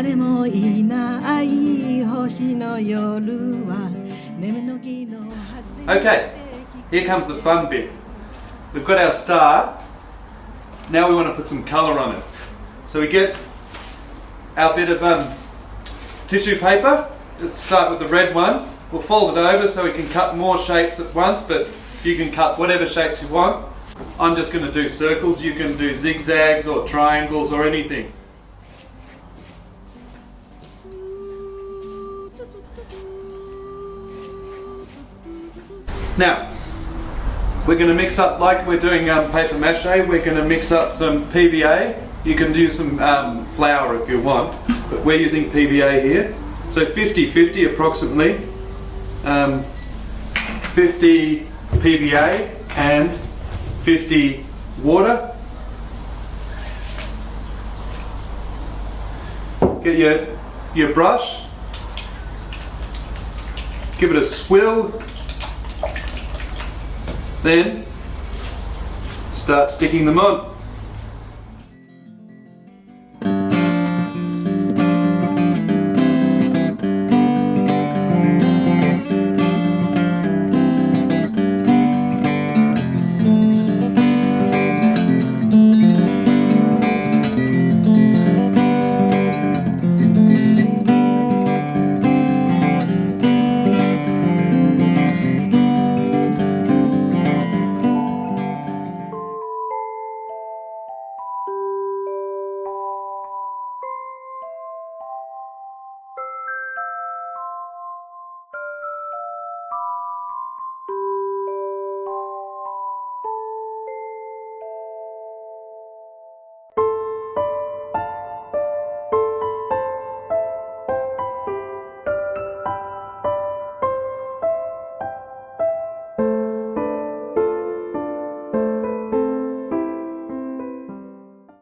誰もいない星の夜は眠の木の外れ Okay, here comes the fun bit. We've got our star. Now we want to put some colour on it. So we get our bit of tissue paper. Let's start with the red one. We'll fold it over so we can cut more shapes at once, but you can cut whatever shapes you want. I'm just going to do circles. You can do zigzags or triangles or anything. Now, we're going to mix up, like we're doing paper mache, we're going to mix up some PVA. You can do some flour if you want, but we're using PVA here. So 50-50 approximately. 50 PVA and 50 water. Get your brush, give it a swill, then start sticking them on.